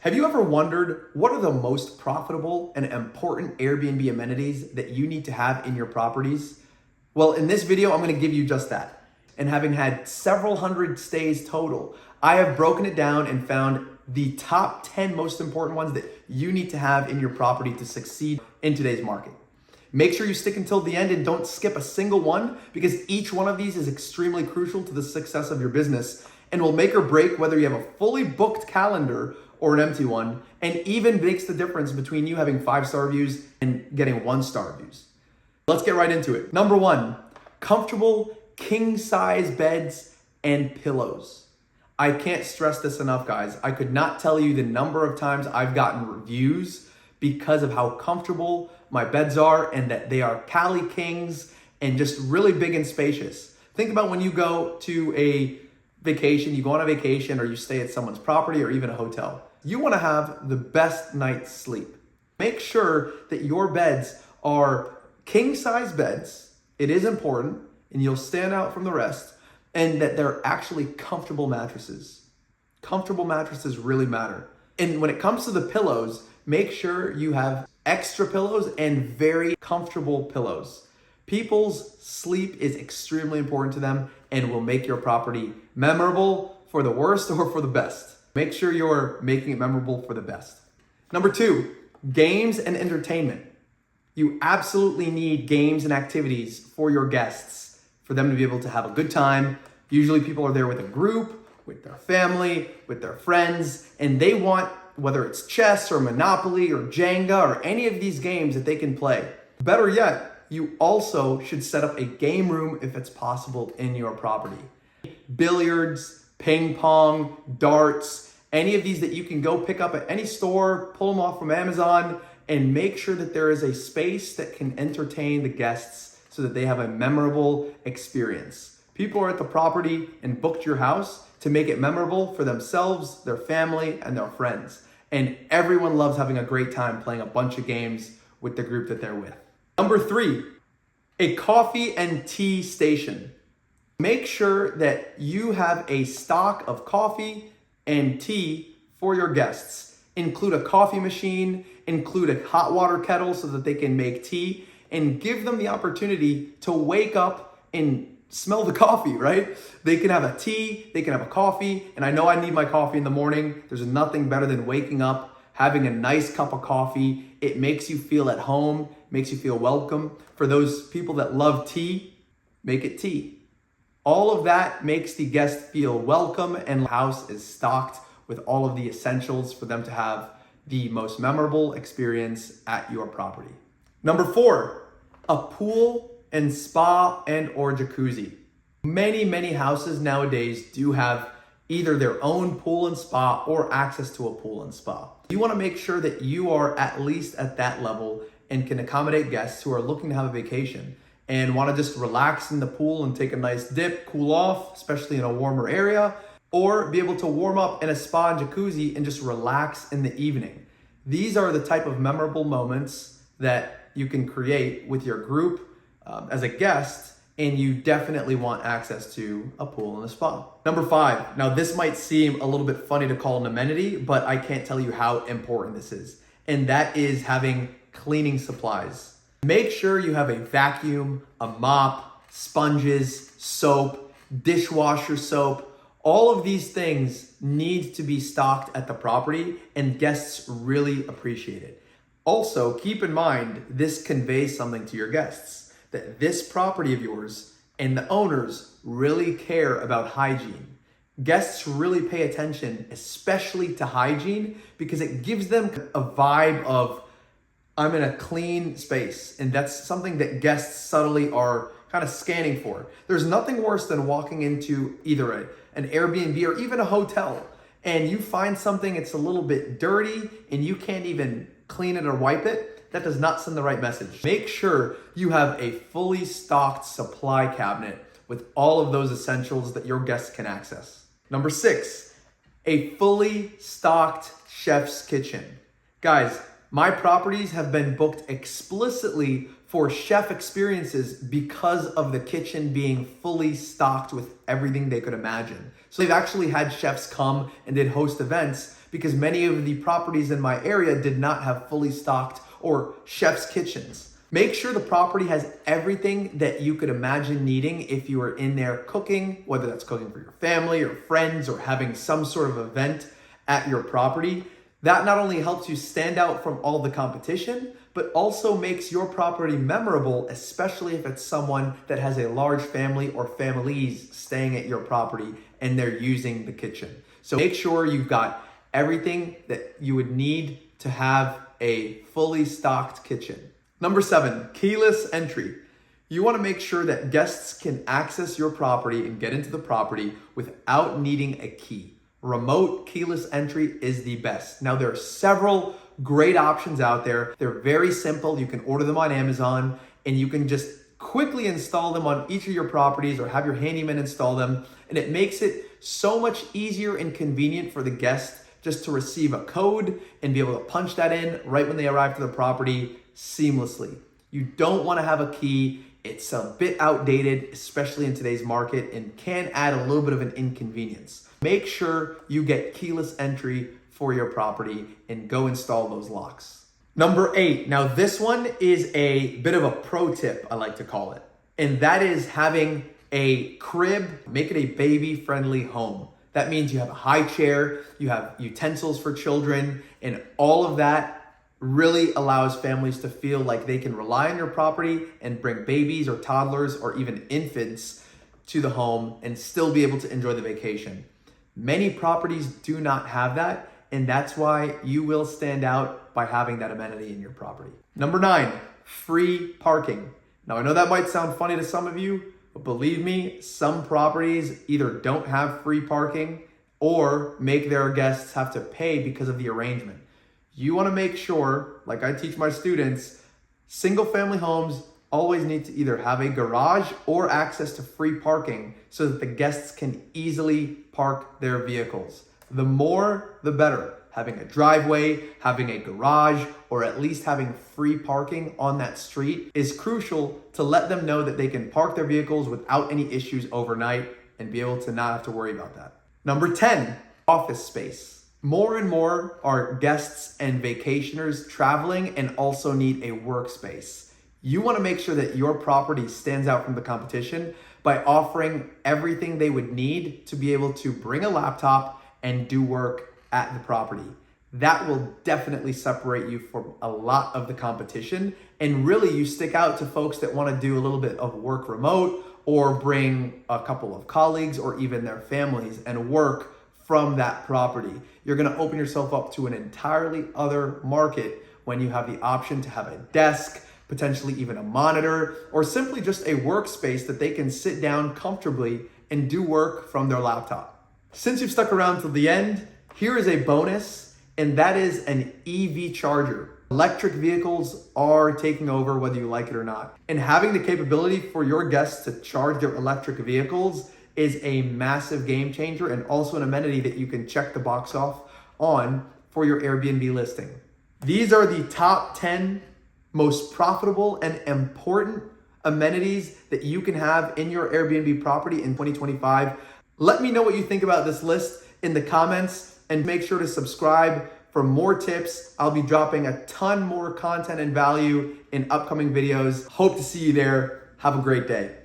Have you ever wondered what are the most profitable and important Airbnb amenities that you need to have in your properties? Well, in this video, I'm going to give you just that. And having had several hundred stays total, I have broken it down and found the top 10 most important ones that you need to have in your property to succeed in today's market. Make sure you stick until the end and don't skip a single one, because each one of these is extremely crucial to the success of your business and will make or break whether you have a fully booked calendar or an empty one, and even makes the difference between you having 5-star reviews and getting 1-star reviews. Let's get right into it. Number 1, comfortable king size beds and pillows. I can't stress this enough, guys. I could not tell you the number of times I've gotten reviews because of how comfortable my beds are and that they are Cali Kings and just really big and spacious. Think about when you go to a vacation, you go on a vacation or you stay at someone's property or even a hotel. You want to have the best night's sleep. Make sure that your beds are king size beds. It is important and you'll stand out from the rest, and that they're actually comfortable mattresses. Comfortable mattresses really matter. And when it comes to the pillows, make sure you have extra pillows and very comfortable pillows. People's sleep is extremely important to them and will make your property memorable for the worst or for the best. Make sure you're making it memorable for the best. Number 2, games and entertainment. You absolutely need games and activities for your guests, for them to be able to have a good time. Usually people are there with a group, with their family, with their friends, and they want, whether it's chess or Monopoly or Jenga or any of these games that they can play. Better yet, you also should set up a game room if it's possible in your property. Billiards, ping pong, darts, any of these that you can go pick up at any store, pull them off from Amazon, and make sure that there is a space that can entertain the guests so that they have a memorable experience. People are at the property and booked your house to make it memorable for themselves, their family, and their friends. And everyone loves having a great time playing a bunch of games with the group that they're with. Number 3, a coffee and tea station. Make sure that you have a stock of coffee and tea for your guests. Include a coffee machine, include a hot water kettle so that they can make tea, and give them the opportunity to wake up and smell the coffee, right? They can have a tea, they can have a coffee, and I know I need my coffee in the morning. There's nothing better than waking up, having a nice cup of coffee. It makes you feel at home, makes you feel welcome. For those people that love tea, make it tea. All of that makes the guest feel welcome, and the house is stocked with all of the essentials for them to have the most memorable experience at your property. Number 4, a pool and spa and or jacuzzi. Many houses nowadays do have either their own pool and spa or access to a pool and spa. You want to make sure that you are at least at that level and can accommodate guests who are looking to have a vacation and want to just relax in the pool and take a nice dip, cool off, especially in a warmer area, or be able to warm up in a spa and jacuzzi and just relax in the evening. These are the type of memorable moments that you can create with your group as a guest, and you definitely want access to a pool and a spa. Number 5, now this might seem a little bit funny to call an amenity, but I can't tell you how important this is, and that is having cleaning supplies. Make sure you have a vacuum, a mop, sponges, soap, dishwasher soap. All of these things need to be stocked at the property, and guests really appreciate it. Also, keep in mind, this conveys something to your guests, that this property of yours and the owners really care about hygiene. Guests really pay attention, especially to hygiene, because it gives them a vibe of, I'm in a clean space, and that's something that guests subtly are kind of scanning for. There's nothing worse than walking into either an Airbnb or even a hotel, and you find something that's a little bit dirty and you can't even clean it or wipe it. That does not send the right message. Make sure you have a fully stocked supply cabinet with all of those essentials that your guests can access. Number 6, a fully stocked chef's kitchen. Guys, my properties have been booked explicitly for chef experiences because of the kitchen being fully stocked with everything they could imagine. So they've actually had chefs come and did host events because many of the properties in my area did not have fully stocked or chef's kitchens. Make sure the property has everything that you could imagine needing if you are in there cooking, whether that's cooking for your family or friends or having some sort of event at your property. That not only helps you stand out from all the competition, but also makes your property memorable, especially if it's someone that has a large family or families staying at your property and they're using the kitchen. So make sure you've got everything that you would need to have a fully stocked kitchen. Number 7, keyless entry. You want to make sure that guests can access your property and get into the property without needing a key. Remote keyless entry is the best. Now, there are several great options out there. They're very simple. You can order them on Amazon and you can just quickly install them on each of your properties or have your handyman install them. And it makes it so much easier and convenient for the guest just to receive a code and be able to punch that in right when they arrive to the property seamlessly. You don't want to have a key. It's a bit outdated, especially in today's market, and can add a little bit of an inconvenience. Make sure you get keyless entry for your property and go install those locks. Number 8, now this one is a bit of a pro tip, I like to call it, and that is having a crib. Make it a baby-friendly home. That means you have a high chair, you have utensils for children, and all of that really allows families to feel like they can rely on your property and bring babies or toddlers or even infants to the home and still be able to enjoy the vacation. Many properties do not have that, and that's why you will stand out by having that amenity in your property. Number 9, free parking. Now, I know that might sound funny to some of you, but believe me, some properties either don't have free parking or make their guests have to pay because of the arrangement. You want to make sure, like I teach my students, single family homes always need to either have a garage or access to free parking so that the guests can easily park their vehicles. The more, the better. Having a driveway, having a garage, or at least having free parking on that street is crucial to let them know that they can park their vehicles without any issues overnight and be able to not have to worry about that. Number 10, office space. More and more are guests and vacationers traveling and also need a workspace. You want to make sure that your property stands out from the competition by offering everything they would need to be able to bring a laptop and do work at the property. That will definitely separate you from a lot of the competition, and really you stick out to folks that want to do a little bit of work remote or bring a couple of colleagues or even their families and work from that property. You're going to open yourself up to an entirely other market when you have the option to have a desk, potentially even a monitor, or simply just a workspace that they can sit down comfortably and do work from their laptop. Since you've stuck around till the end, here is a bonus, and that is an EV charger. Electric vehicles are taking over whether you like it or not. And having the capability for your guests to charge their electric vehicles is a massive game changer and also an amenity that you can check the box off on for your Airbnb listing. These are the top 10 most profitable and important amenities that you can have in your Airbnb property in 2025. Let me know what you think about this list in the comments, and make sure to subscribe for more tips. I'll be dropping a ton more content and value in upcoming videos. Hope to see you there. Have a great day.